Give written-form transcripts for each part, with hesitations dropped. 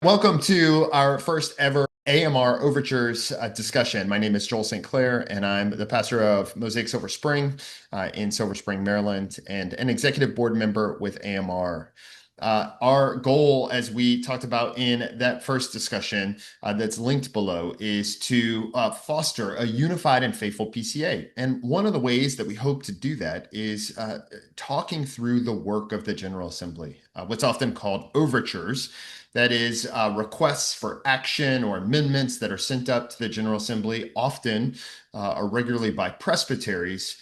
Welcome to our first ever AMR Overtures discussion. My name is Joel St. Clair, and I'm the pastor of Mosaic Silver Spring in Silver Spring, Maryland, and an executive board member with AMR. Our goal, as we talked about in that first discussion that's linked below, is to foster a unified and faithful PCA. And one of the ways that we hope to do that is talking through the work of the General Assembly, what's often called overtures. That is, requests for action or amendments that are sent up to the General Assembly, often or regularly by presbyteries.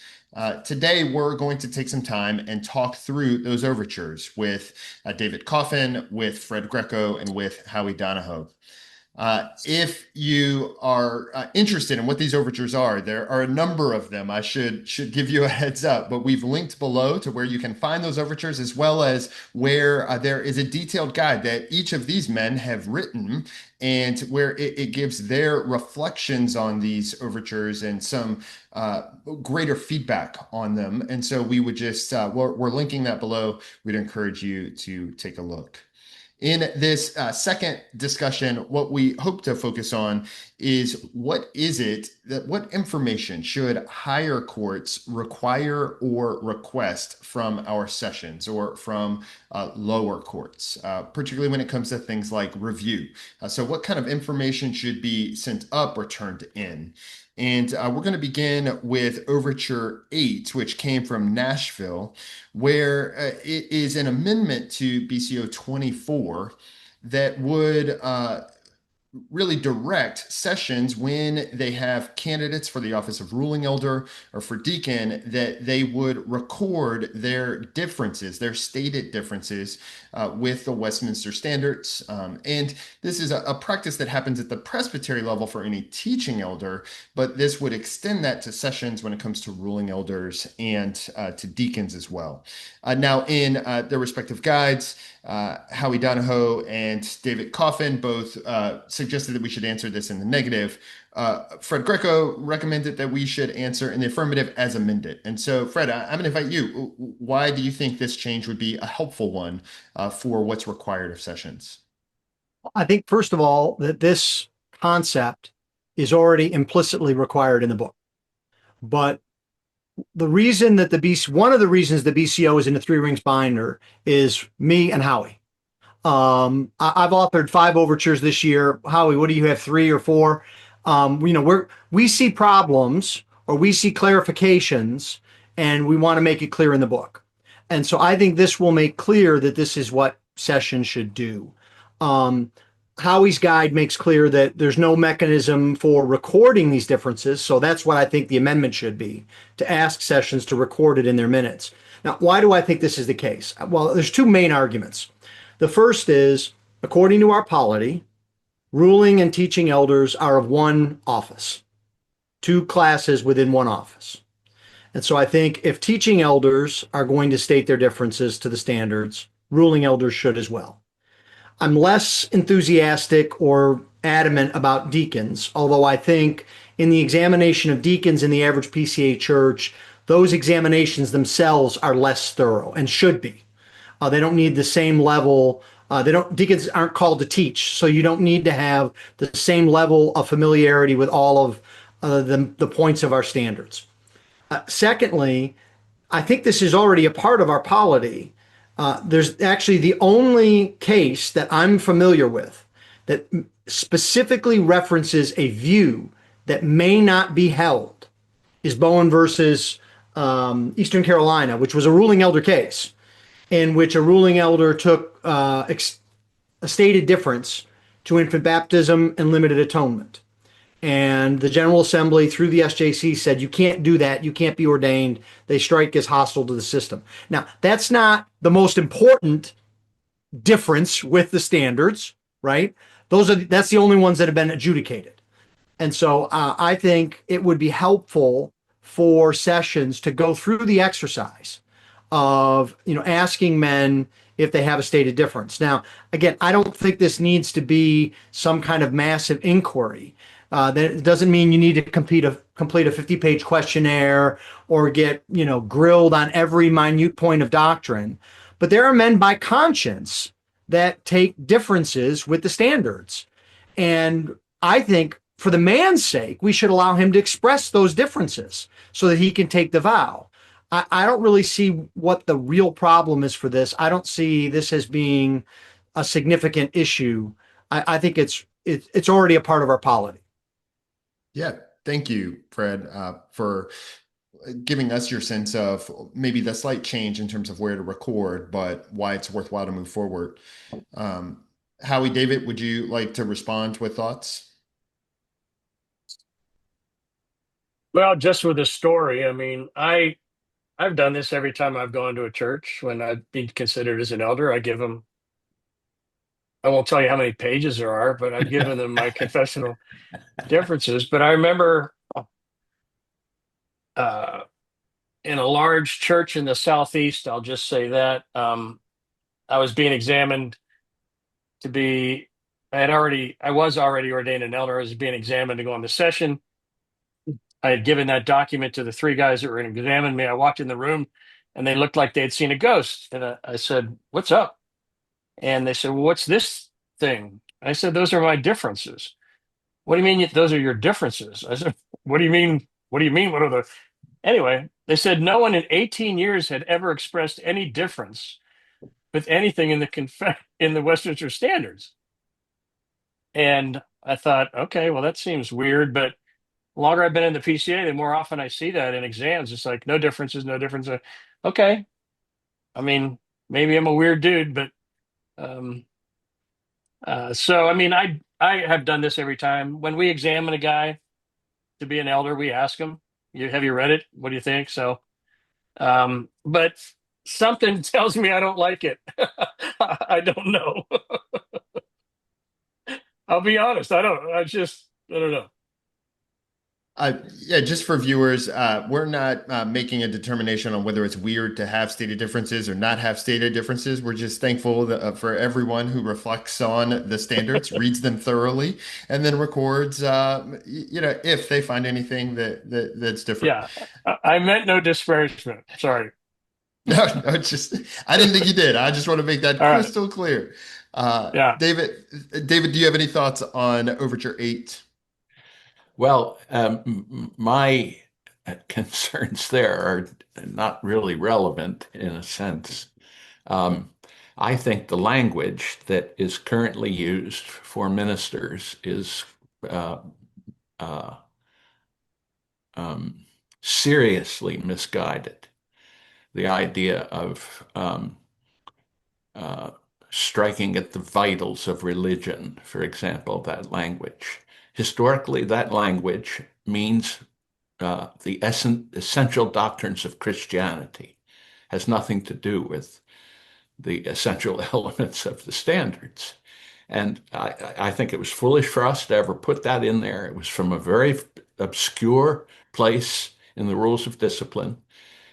Today, we're going to take some time and talk through those overtures with David Coffin, with Fred Greco, and with Howie Donahoe. If you are interested in what these overtures are, there are a number of them. I should give you a heads up, but we've linked below to where you can find those overtures, as well as where there is a detailed guide that each of these men have written, and where it gives their reflections on these overtures and some greater feedback on them. And so we would just, we're linking that below. We'd encourage you to take a look. In this second discussion, what we hope to focus on is what information should higher courts require or request from our sessions or from lower courts, particularly when it comes to things like review. So what kind of information should be sent up or turned in? And we're going to begin with Overture 8, which came from Nashville, where it is an amendment to BCO 24 that would really direct sessions when they have candidates for the office of ruling elder or for deacon, that they would record their differences, their stated differences with the Westminster standards. And this is a practice that happens at the presbytery level for any teaching elder, but this would extend that to sessions when it comes to ruling elders and to deacons as well. Now, in their respective guides, Howie Donahoe and David Coffin both suggested that we should answer this in the negative. Fred Greco recommended that we should answer in the affirmative as amended. And so, Fred, I'm going to invite you. Why do you think this change would be a helpful one for what's required of sessions? I think, first of all, that this concept is already implicitly required in the book. But the reason that one of the reasons the BCO is in the Three Rings binder is me and Howie. I've authored 5 overtures this year. Howie, what do you have, 3 or 4? We see problems or we see clarifications, and we want to make it clear in the book. And so I think this will make clear that this is what sessions should do. Howie's guide makes clear that there's no mechanism for recording these differences. So that's what I think the amendment should be, to ask sessions to record it in their minutes. Now, why do I think this is the case? Well, there's 2 main arguments. The first is, according to our polity, ruling and teaching elders are of one office, 2 classes within one office. And so I think if teaching elders are going to state their differences to the standards, ruling elders should as well. I'm less enthusiastic or adamant about deacons, although I think in the examination of deacons in the average PCA church, those examinations themselves are less thorough and should be. They don't need the same level. Deacons aren't called to teach, so you don't need to have the same level of familiarity with all of the points of our standards. Secondly, I think this is already a part of our polity. There's actually the only case that I'm familiar with that specifically references a view that may not be held is Bowen versus Eastern Carolina, which was a ruling elder case in which a ruling elder took a stated difference to infant baptism and limited atonement. And the General Assembly, through the SJC, said, you can't do that. You can't be ordained. They strike as hostile to the system. Now, that's not the most important difference with the standards, right? That's the only ones that have been adjudicated. And so I think it would be helpful for sessions to go through the exercise of, asking men if they have a stated difference. Now, again, I don't think this needs to be some kind of massive inquiry. That doesn't mean you need to complete a 50-page questionnaire or get, grilled on every minute point of doctrine. But there are men by conscience that take differences with the standards. And I think for the man's sake, we should allow him to express those differences so that he can take the vow. I don't really see what the real problem is for this. I don't see this as being a significant issue. I think it's already a part of our polity. Yeah, thank you, Fred, for giving us your sense of maybe the slight change in terms of where to record, but why it's worthwhile to move forward. Um, Howie, David, would you like to respond with thoughts? Well, just with the story, I mean, I've done this every time I've gone to a church when I've been considered as an elder. I give them, I won't tell you how many pages there are, but I've given them my confessional differences. But I remember uh, in a large church in the southeast, I'll just say that I was being examined to be. I was already ordained an elder. I was being examined to go on the session. I had given that document to the three guys that were going to examine me. I walked in the room and they looked like they'd seen a ghost. And I said, "What's up?" And they said, "Well, what's this thing?" I said, "Those are my differences." "What do you mean those are your differences?" I said, "What do you mean? What do you mean? What are the?" Anyway, they said no one in 18 years had ever expressed any difference with anything in in the Westminster Standards. And I thought, okay, well, that seems weird, but the longer I've been in the PCA, the more often I see that in exams. It's like no differences, no difference. Okay, I mean, maybe I'm a weird dude, but um, so I mean, I have done this every time when we examine a guy to be an elder. We ask him, Have you read it? What do you think?" So, but something tells me I don't like it. I don't know. I'll be honest. I don't. I don't know. Yeah, just for viewers, we're not making a determination on whether it's weird to have stated differences or not have stated differences. We're just thankful that, for everyone who reflects on the standards, reads them thoroughly, and then records, if they find anything that's different. Yeah, I meant no disparagement. Sorry. No, no, I didn't think you did. I just want to make that All right. crystal clear. Yeah. David, do you have any thoughts on Overture 8? Well, my concerns there are not really relevant in a sense. Um, I think the language that is currently used for ministers is uh, uh, um, seriously misguided. The idea of uh, striking at the vitals of religion, for example, that language. Historically, that language means the essential doctrines of Christianity, has nothing to do with the essential elements of the standards. And I think it was foolish for us to ever put that in there. It was from a very obscure place in the rules of discipline.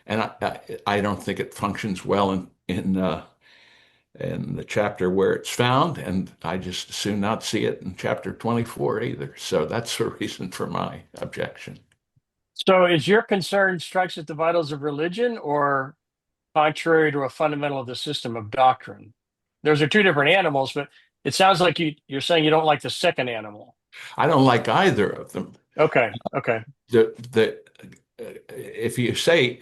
And I don't think it functions well in the chapter where it's found. And I just as soon not see it in chapter 24 either. So that's the reason for my objection. So is your concern strikes at the vitals of religion or contrary to a fundamental of the system of doctrine? Those are two different animals, but it sounds like you're saying you don't like the second animal. I don't like either of them. Okay. Okay. The if you say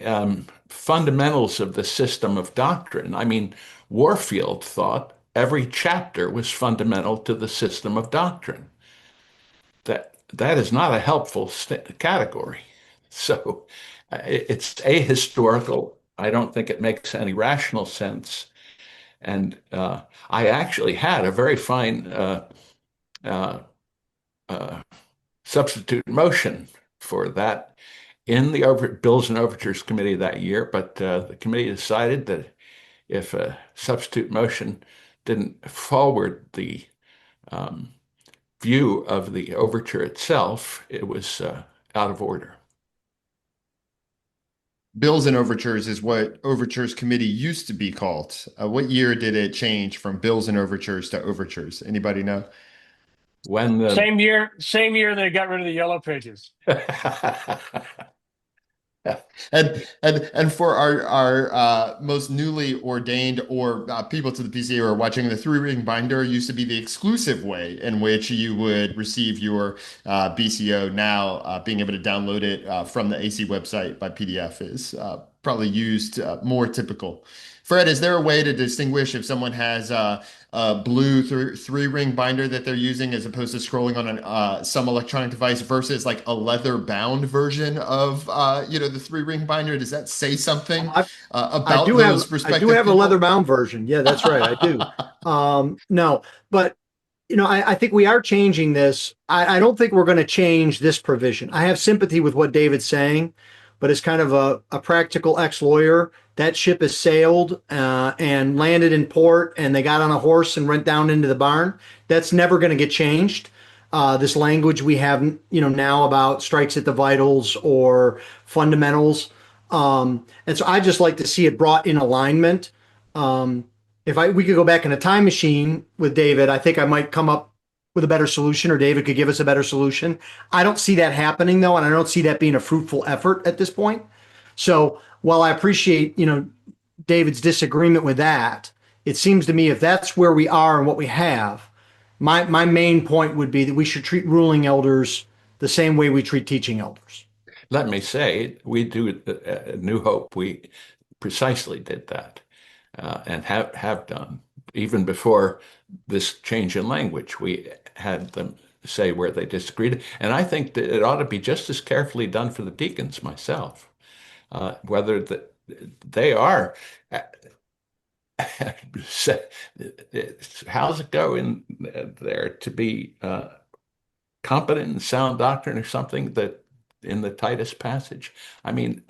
fundamentals of the system of doctrine, I mean, Warfield thought every chapter was fundamental to the system of doctrine. That is not a helpful category. So it's ahistorical. I don't think it makes any rational sense. And I actually had a very fine uh, uh, substitute motion for that in the Bills and Overtures Committee that year, but the committee decided that if a substitute motion didn't forward the um, view of the overture itself, it was out of order. Bills and Overtures is what Overtures Committee used to be called. What year did it change from Bills and Overtures to Overtures? Anybody know? When the Same year they got rid of the yellow pages. And for our most newly ordained or people to the PCA who are watching, the three-ring binder used to be the exclusive way in which you would receive your BCO. Now, being able to download it from the AC website by PDF is probably used more typical. Fred, is there a way to distinguish if someone has a blue three-ring binder that they're using as opposed to scrolling on some electronic device versus like a leather-bound version of the three-ring binder? Does that say something I, I about do those do prospective have a leather people? bound version. Yeah, that's right. I do. No, but I think we are changing this. I don't think we're going to change this provision. I have sympathy with what David's saying, but as kind of a practical ex-lawyer, that ship has sailed and landed in port, and they got on a horse and went down into the barn. That's never going to get changed. This language we have, now about strikes at the vitals or fundamentals, and so I just like to see it brought in alignment. Um, if we could go back in a time machine with David, I think I might come up with a better solution, or David could give us a better solution. I don't see that happening though, and I don't see that being a fruitful effort at this point. So while I appreciate, David's disagreement with that, it seems to me if that's where we are and what we have, my main point would be that we should treat ruling elders the same way we treat teaching elders. Let me say, we do New Hope. We precisely did that, and have done even before this change in language. We had them say where they disagreed, and I think that it ought to be just as carefully done for the deacons myself, whether they are. How's it go in there to be competent in sound doctrine or something that in the Titus passage? I mean,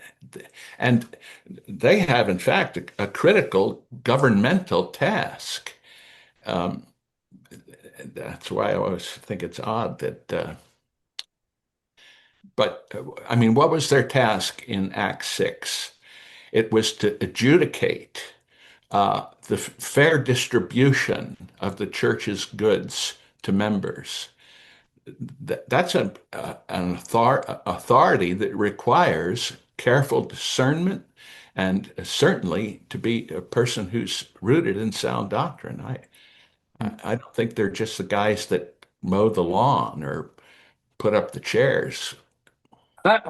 and they have, in fact, a critical governmental task. Um, that's why I always think it's odd that, I mean, what was their task in Acts 6? It was to adjudicate the fair distribution of the church's goods to members. That's an authority that requires careful discernment and certainly to be a person who's rooted in sound doctrine. I don't think they're just the guys that mow the lawn or put up the chairs. I,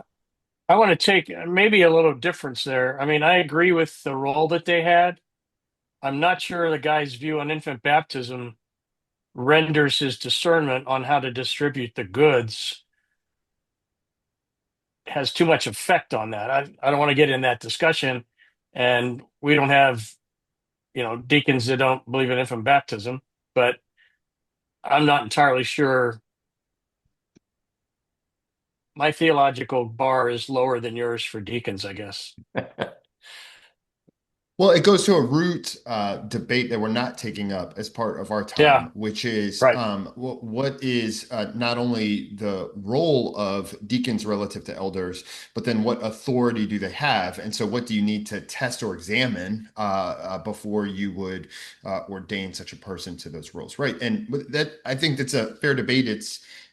I want to take maybe a little difference there. I mean, I agree with the role that they had. I'm not sure the guy's view on infant baptism renders his discernment on how to distribute the goods has too much effect on that. I don't want to get in that discussion. And we don't have, deacons that don't believe in infant baptism, but I'm not entirely sure. My theological bar is lower than yours for deacons, I guess. Well, it goes to a root debate that we're not taking up as part of our Yeah, time, which is right. what is not only the role of deacons relative to elders, but then what authority do they have? And so, what do you need to test or examine before you would ordain such a person to those roles? Right. And that I think that's a fair debate.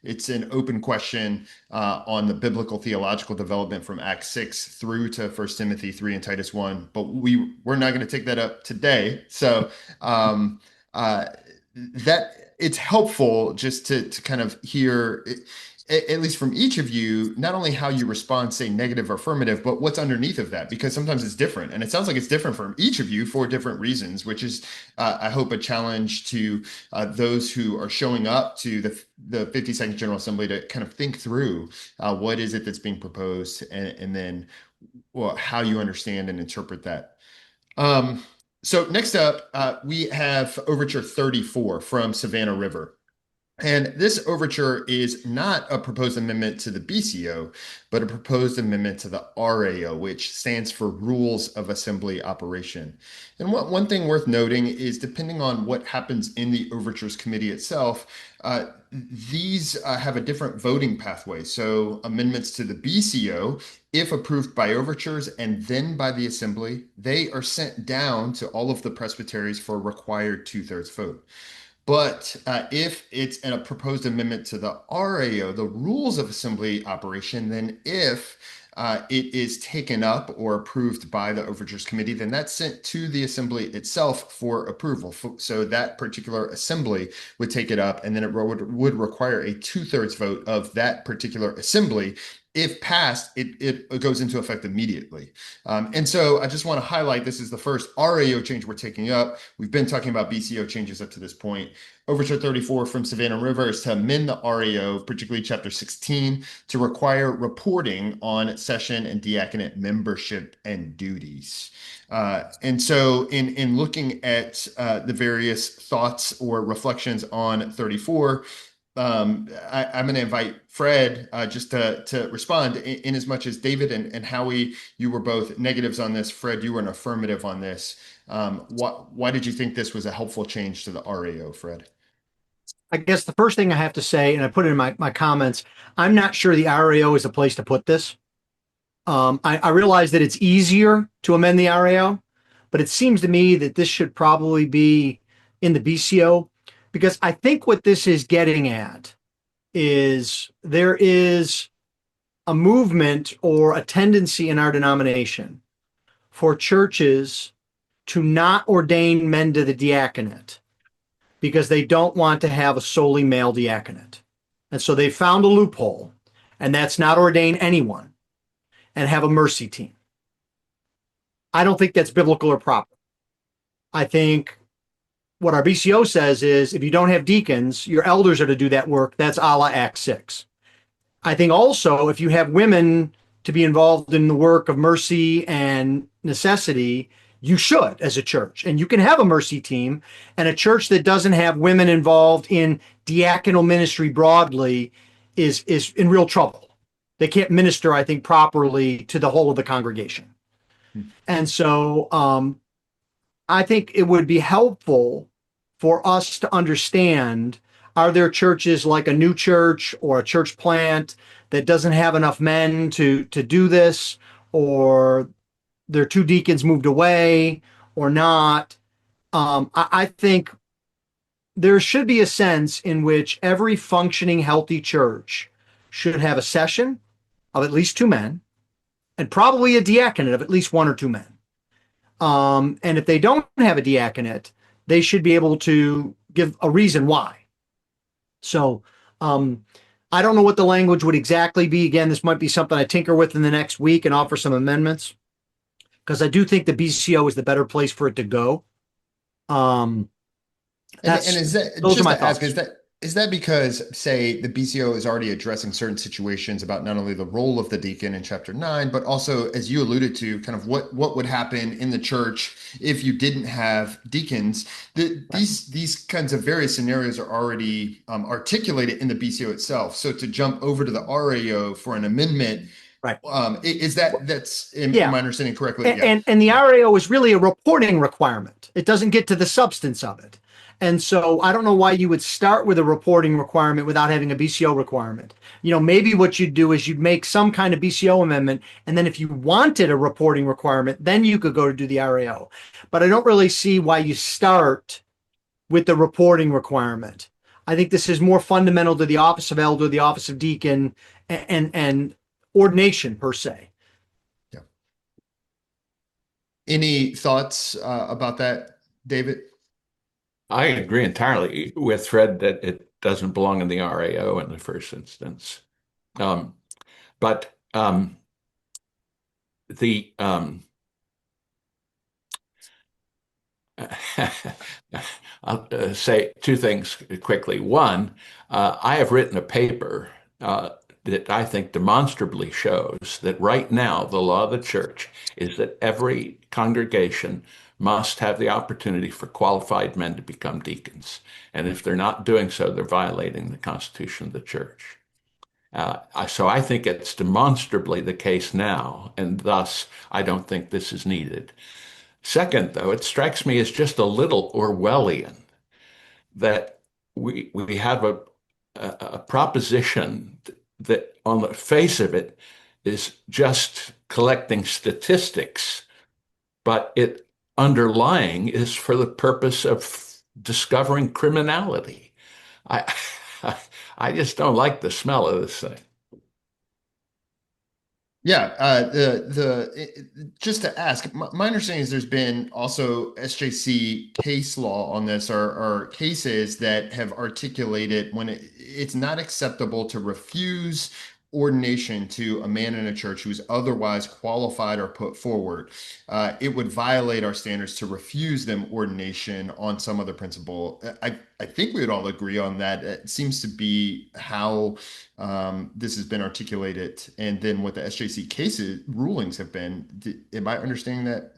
It's an open question on the biblical theological development from Acts 6 through to First Timothy 3 and Titus 1. But we're not going to take that up today. So um, uh, that it's helpful just to kind of hear, at least from each of you, not only how you respond, say negative or affirmative, but what's underneath of that, because sometimes it's different. And it sounds like it's different from each of you for different reasons, which is, I hope, a challenge to those who are showing up to the 52nd General Assembly to kind of think through what is it that's being proposed, and then how you understand and interpret that. Um, so next up, we have Overture 34 from Savannah River. And this overture is not a proposed amendment to the BCO, but a proposed amendment to the RAO, which stands for Rules of Assembly Operation. And one thing worth noting is, depending on what happens in the Overtures Committee itself, these have a different voting pathway. So amendments to the BCO, if approved by Overtures and then by the Assembly, they are sent down to all of the presbyteries for a required two-thirds vote. But if it's a proposed amendment to the RAO, the rules of assembly operation, then if it is taken up or approved by the Overtures Committee, then that's sent to the assembly itself for approval. So that particular assembly would take it up, and then it would require a two-thirds vote of that particular assembly. If passed, it goes into effect immediately. And so I just want to highlight this is the first RAO change we're taking up. We've been talking about BCO changes up to this point. Overture 34 from Savannah River is to amend the RAO, particularly Chapter 16, to require reporting on session and diaconate membership and duties. And so in looking at the various thoughts or reflections on 34, I'm going to invite Fred just to respond in as much as David and Howie, you were both negatives on this. Fred, you were an affirmative on this. Why did you think this was a helpful change to the RAO, Fred? I guess the first thing I have to say, and I put it in my comments, I'm not sure the RAO is the place to put this. I realize that it's easier to amend the RAO, but it seems to me that this should probably be in the BCO, because I think what this is getting at is there is a movement or a tendency in our denomination for churches to not ordain men to the diaconate because they don't want to have a solely male diaconate. And so they found a loophole, and that's not ordain anyone and have a mercy team. I don't think that's biblical or proper. I think what our BCO says is if you don't have deacons, your elders are to do that work. That's a la Act 6. I think also if you have women to be involved in the work of mercy and necessity, you should as a church. And you can have a mercy team, and a church that doesn't have women involved in diaconal ministry broadly is in real trouble. They can't minister, I think, properly to the whole of the congregation. And so I think it would be helpful for us to understand, are there churches like a new church or a church plant that doesn't have enough men to do this, or their two deacons moved away or not? I think there should be a sense in which every functioning, healthy church should have a session of at least two men and probably a diaconate of at least one or two men. And if they don't have a diaconate, they should be able to give a reason why. So I don't know what the language would exactly be. Again, this might be something I tinker with in the next week and offer some amendments, because I do think the BCO is the better place for it to go. And is that those just are my to ask, thoughts. is that because, say, the BCO is already addressing certain situations about not only the role of the deacon in chapter 9, but also, as you alluded to, kind of what would happen in the church if you didn't have deacons? These kinds of various scenarios are already articulated in the BCO itself. So to jump over to the RAO for an amendment, Right. Is that's Yeah. am I understanding correctly? Yeah. And the RAO is really a reporting requirement. It doesn't get to the substance of it. And so I don't know why you would start with a reporting requirement without having a BCO requirement. Maybe what you'd do is you'd make some kind of BCO amendment, and then if you wanted a reporting requirement, then you could go to do the RAO. But I don't really see why you start with the reporting requirement. I think this is more fundamental to the office of elder, the office of deacon, and ordination per se. Yeah. Any thoughts about that, David? I agree entirely with Fred that it doesn't belong in the RAO in the first instance. But the I'll say two things quickly. One, I have written a paper that I think demonstrably shows that right now the law of the church is that every congregation must have the opportunity for qualified men to become deacons. And if they're not doing so, they're violating the Constitution of the church. So I think it's demonstrably the case now, and thus I don't think this is needed. Second, though, it strikes me as just a little Orwellian that we have a proposition that on the face of it is just collecting statistics, but it underlying is for the purpose of discovering criminality. I I just don't like the smell of this thing. Yeah, just to ask, my understanding is there's been also SJC case law on this, or cases that have articulated when it's not acceptable to refuse ordination to a man in a church who's otherwise qualified or put forward. It would violate our standards to refuse them ordination on some other principle. I think we would all agree on that. It seems to be how this has been articulated, and then what the SJC cases rulings have been. Am I understanding that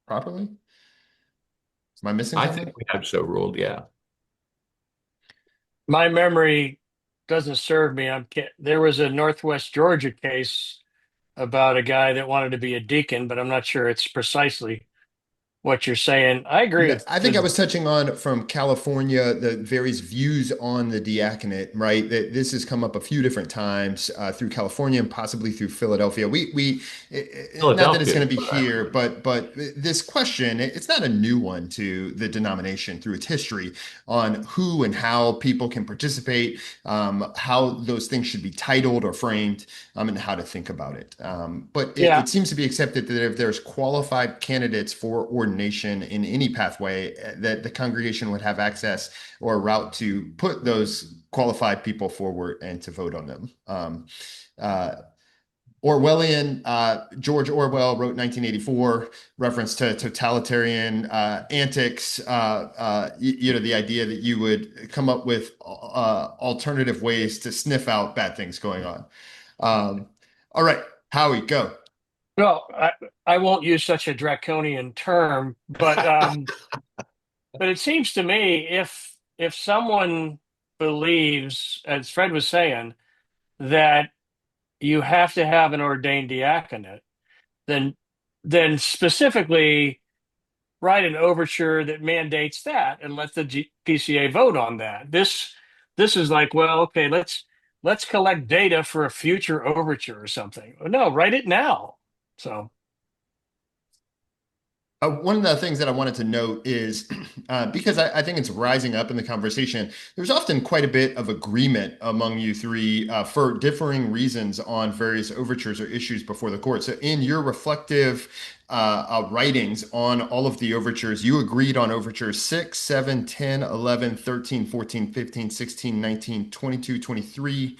properly? Am I missing I something? think we have so ruled, yeah. My memory doesn't serve me. There was a Northwest Georgia case about a guy that wanted to be a deacon, but I'm not sure it's precisely what you're saying. I agree with I think I was touching on from California the various views on the diaconate, right? That this has come up a few different times through California and possibly through Philadelphia. Not that it's Philadelphia going is to be what I here, heard. but this question, it's not a new one to the denomination through its history on who and how people can participate, how those things should be titled or framed, and how to think about it. But Yeah, it seems to be accepted that if there's qualified candidates for ordination in any pathway, that the congregation would have access or a route to put those qualified people forward and to vote on them. Uh, George Orwell wrote 1984, reference to totalitarian antics. The idea that you would come up with alternative ways to sniff out bad things going on. All right, Howie, go. well, I won't use such a draconian term, but it seems to me if someone believes, as Fred was saying, that you have to have an ordained diaconate, then specifically write an overture that mandates that and let the PCA vote on that. This is like, well, okay, let's collect data for a future overture or something. No, write it now. So One of the things that I wanted to note is because I think it's rising up in the conversation, there's often quite a bit of agreement among you three for differing reasons on various overtures or issues before the court. So, in your reflective writings on all of the overtures, you agreed on overtures 6, 7, 10, 11, 13, 14, 15, 16, 19, 22, 23.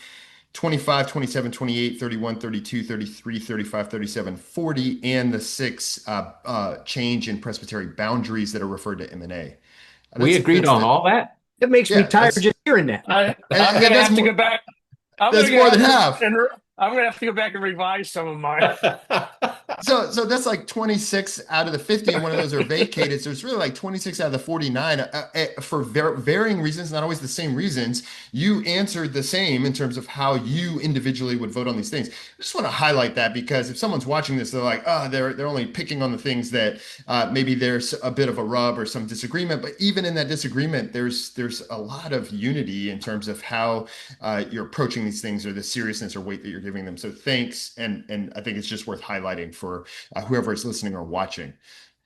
25, 27, 28, 31, 32, 33, 35, 37, 40, and the six change in presbytery boundaries that are referred to M&A. We agreed That's on the all that? It makes me yeah, tired just hearing that. I'm and gonna that's have to more go back. I'm that's gonna more have than to half. and I'm gonna have to go back and revise some of mine. So that's like 26 out of the 50, and one of those are vacated. So it's really like 26 out of the 49 for varying reasons, not always the same reasons. You answered the same in terms of how you individually would vote on these things. I just want to highlight that because if someone's watching this, they're like, oh, they're only picking on the things that maybe there's a bit of a rub or some disagreement. But even in that disagreement, there's a lot of unity in terms of how you're approaching these things or the seriousness or weight that you're giving them. So thanks, and I think it's just worth highlighting for whoever is listening or watching.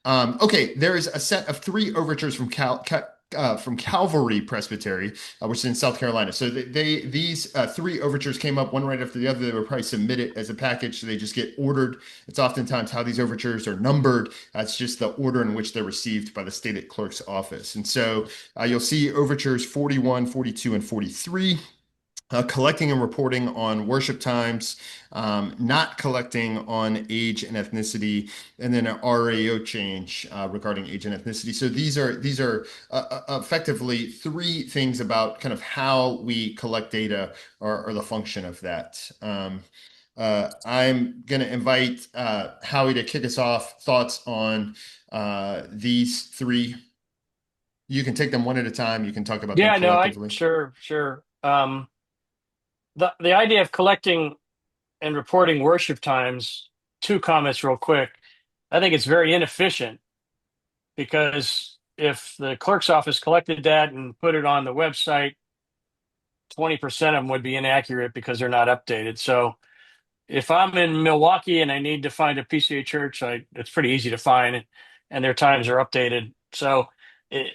Okay, there is a set of three overtures from Calvary Presbytery, which is in South Carolina. So these three overtures came up one right after the other. They were probably submitted as a package, so they just get ordered. It's oftentimes how these overtures are numbered. It's just the order in which they're received by the state clerk's office. And so you'll see overtures 41, 42, and 43. Collecting and reporting on worship times, not collecting on age and ethnicity, and then an RAO change regarding age and ethnicity. So these are effectively three things about kind of how we collect data or the function of that. I'm going to invite Howie to kick us off. Thoughts on these three? You can take them one at a time. You can talk about them Yeah, no, I collectively. sure. The idea of collecting and reporting worship times, two comments real quick. I think it's very inefficient because if the clerk's office collected that and put it on the website, 20% of them would be inaccurate because they're not updated. So if I'm in Milwaukee and I need to find a PCA church, it's pretty easy to find, and their times are updated. So, it,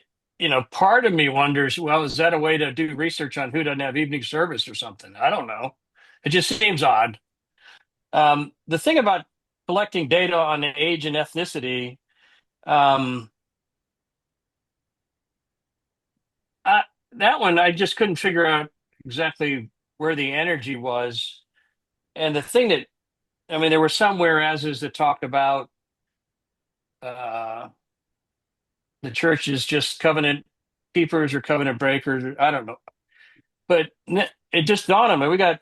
part of me wonders, well, is that a way to do research on who doesn't have evening service or something? I don't know. It just seems odd. The thing about collecting data on age and ethnicity, um, I, that one I just couldn't figure out exactly where the energy was. And the thing that, I mean, there were some whereases that talk about uh, the church is just covenant keepers or covenant breakers. Or, I don't know. But it just dawned on me. We got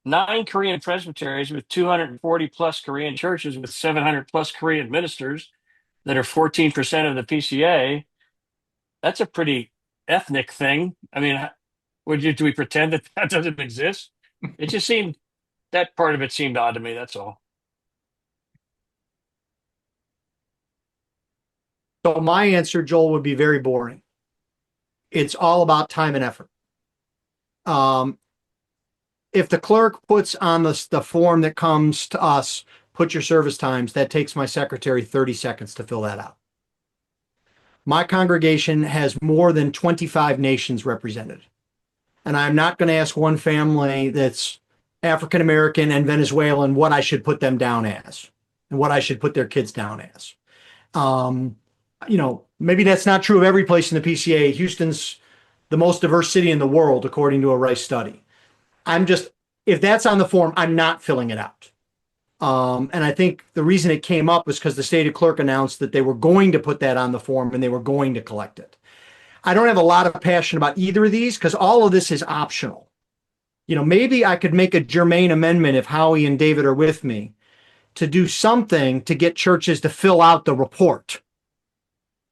9 Korean presbyteries with 240 plus Korean churches with 700 plus Korean ministers that are 14% of the PCA. That's a pretty ethnic thing. I mean, do we pretend that that doesn't exist? It just seemed that part of it seemed odd to me. That's all. So my answer, Joel, would be very boring. It's all about time and effort. Um, if the clerk puts on the form that comes to us, put your service times, that takes my secretary 30 seconds to fill that out. My congregation has more than 25 nations represented. And I'm not going to ask one family that's African American and Venezuelan what I should put them down as and what I should put their kids down as. Um, maybe that's not true of every place in the PCA. Houston's the most diverse city in the world, according to a Rice study. If that's on the form, I'm not filling it out. And I think the reason it came up was because the state clerk announced that they were going to put that on the form and they were going to collect it. I don't have a lot of passion about either of these because all of this is optional. Maybe I could make a germane amendment if Howie and David are with me to do something to get churches to fill out the report.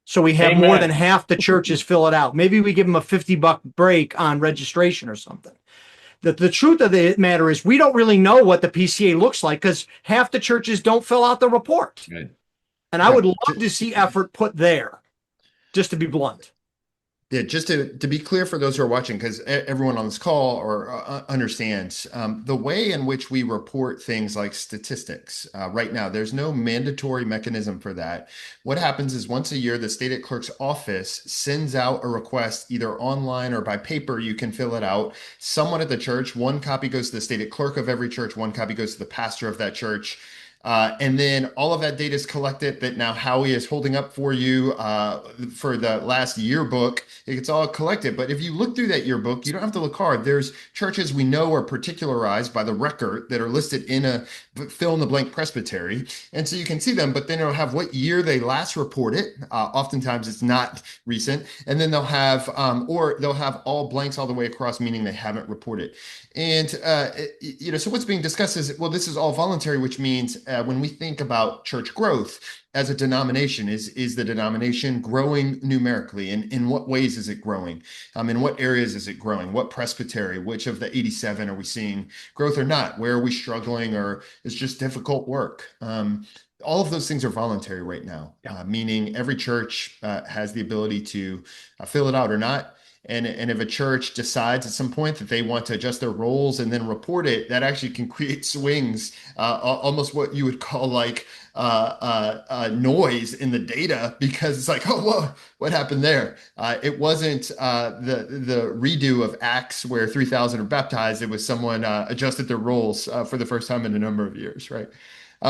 So we have more than Amen. half the churches fill it out. Maybe we give them a $50 break on registration or something. The truth of the matter is we don't really know what the PCA looks like because half the churches don't fill out the report. Right. And I would love to see effort put there, just to be blunt. Yeah, just to be clear for those who are watching, because everyone on this call or understands the way in which we report things like statistics. Right now, there's no mandatory mechanism for that. What happens is once a year, the state clerk's office sends out a request either online or by paper. You can fill it out. Someone at the church, one copy goes to the state clerk of every church, one copy goes to the pastor of that church. And then all of that data is collected that now Howie is holding up for you for the last yearbook. It's all collected. But if you look through that yearbook, you don't have to look hard. There's churches we know are particularized by the record that are listed in a fill in the blank presbytery. And so you can see them, but then it'll have what year they last reported. Oftentimes it's not recent. And then or they'll have all blanks all the way across, meaning they haven't reported. And, so what's being discussed is, well, this is all voluntary, which means when we think about church growth as a denomination, is the denomination growing numerically? And in what ways is it growing? In what areas is it growing? What presbytery, which of the 87 are we seeing growth or not? Where are we struggling or it's just difficult work? All of those things are voluntary right now, meaning every church has the ability to fill it out or not. And if a church decides at some point that they want to adjust their roles and then report it, that actually can create swings, almost what you would call like noise in the data, because it's like, oh, whoa, what happened there? It wasn't the redo of Acts where 3,000 are baptized. It was someone adjusted their roles for the first time in a number of years, right?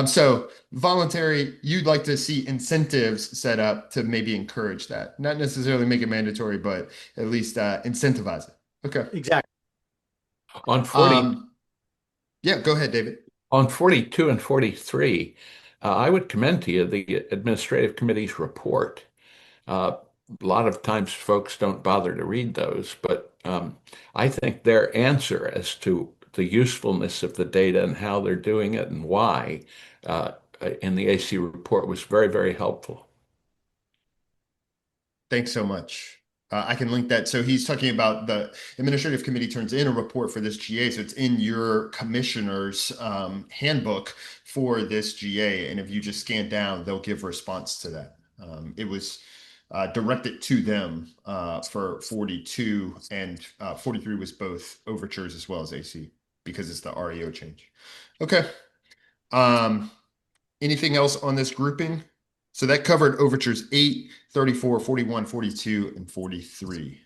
So voluntary, you'd like to see incentives set up to maybe encourage that, not necessarily make it mandatory, but at least incentivize it. Okay. Exactly. On 40, Yeah, go ahead, David. on 42 and 43, I would commend to you the administrative committee's report. A lot of times folks don't bother to read those, but I think their answer as to the usefulness of the data and how they're doing it and why in the AC report was very, very helpful. Thanks so much. I can link that. So he's talking about the administrative committee turns in a report for this GA. So it's in your commissioner's handbook for this GA. And if you just scan down, they'll give response to that. It was directed to them for 42 and 43 was both overtures as well as AC because it's the REO change. Okay. Anything else on this grouping? So that covered overtures 8, 34, 41, 42, and 43.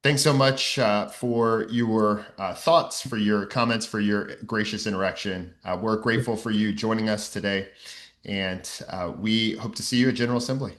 Thanks so much for your thoughts, for your comments, for your gracious interaction. We're grateful for you joining us today, and we hope to see you at General Assembly.